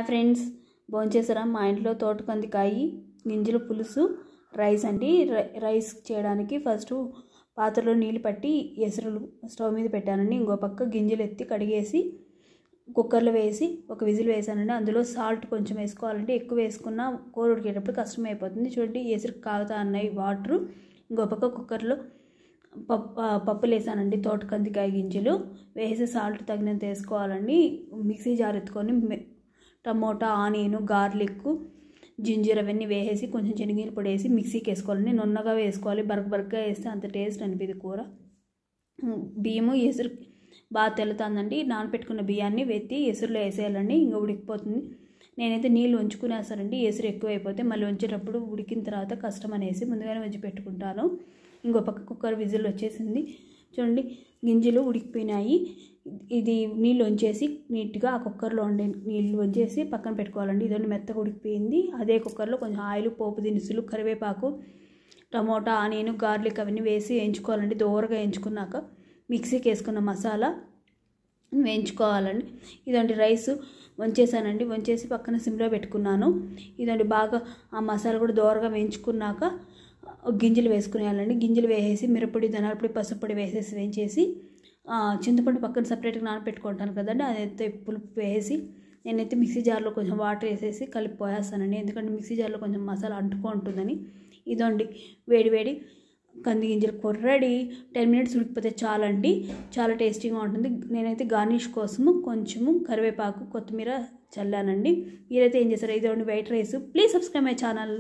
Friends భోంచేసారా? మా ఇంట్లో తోటకందికాయ గింజల పులుసు రైస్ అండి. రైస్ చేయడానికి ఫస్ట్ పాత్రలో నీళ్ళు పట్టి ఎసరులు స్టవ్ మీద పెట్టానండి. ఇంకో పక్క గింజలు ఎత్తి కడిగేసి కుక్కర్లో వేసి ఒక విజిల్ వేసానండి. అందులో సాల్ట్ కొంచెం వేసుకోవాలంటే ఎక్కువ వేసుకున్న కూర ఉడికేటప్పుడు కష్టమైపోతుంది. చూడండి ఎసురు కాగుతా ఉన్నాయి వాటరు. ఇంకో పక్క కుక్కర్లో పప్పులు వేసానండి. తోటకందికాయ గింజలు వేసి సాల్ట్ తగినంత వేసుకోవాలండి. మిక్సీ జార్ ఎత్తుకొని టమోటా, ఆనియన్, గార్లిక్, జింజర్ అవన్నీ వేసేసి కొంచెం శనగలు పొడి వేసి మిక్సీకి వేసుకోవాలండి. నున్నగా వేసుకోవాలి. బరకగా వేస్తే అంత టేస్ట్ అనిపిది కూర. బియ్యము ఎసురు బాగా తెల్లుతుందండి. నానపెట్టుకున్న బియ్యాన్ని వెత్తి ఎసురులో వేసేయాలండి. ఇంకా ఉడికిపోతుంది. నేనైతే నీళ్ళు వంచుకునేస్తానండి. ఎసురు ఎక్కువ అయిపోతే మళ్ళీ వంచేటప్పుడు ఉడికిన తర్వాత కష్టం అనేసి ముందుగానే వంచి పెట్టుకుంటాను. ఇంకో పక్క కుక్కర్ విజిల్ వచ్చేసింది. చూడండి గింజలు ఉడికిపోయినాయి. ఇది నీళ్ళు వంచేసి నీట్గా ఆ కుక్కర్లో ఉండే నీళ్ళు వంచేసి పక్కన పెట్టుకోవాలండి. ఇదండి మెత్తగా ఉడికిపోయింది. అదే కుక్కర్లో కొంచెం ఆయిల్, పోపు దినుసులు, కరివేపాకు, టమోటా, ఆనియన్, గార్లిక్ అవన్నీ వేసి వేయించుకోవాలండి. దోరగా వేయించుకున్నాక మిక్సీకి వేసుకున్న మసాలా వేయించుకోవాలండి. ఇదండి రైస్ వంచేసానండి. వంచేసి పక్కన సిమ్లో పెట్టుకున్నాను. ఇదండి బాగా ఆ మసాలా కూడా దోరగా వేయించుకున్నాక గింజలు వేసుకునేయాలండి. గింజలు వేసేసి మిరప్పొడి, ధనియాలపొడి, పసుపొడి వేసేసి వేయించేసి చింతపండు పక్కన సపరేట్గా నానపెట్టుకుంటాను కదండి. అదైతే పులుపు వేసి నేనైతే మిక్సీ జార్లో కొంచెం వాటర్ వేసేసి కలిపి పోయేస్తానండి. ఎందుకంటే మిక్సీ జార్లో కొంచెం మసాలా అంటుకుంటుందని. ఇదండి వేడి వేడి కంది గింజల కూర రెడీ. 10 minutes ఉడికిపోతే చాలండి. చాలా టేస్టీగా ఉంటుంది. నేనైతే గార్నిష్ కోసము కొంచెము కరివేపాకు, కొత్తిమీర చల్లానండి. మీరైతే ఏం చేస్తారు? ఇదండి white rice. Please subscribe my channel.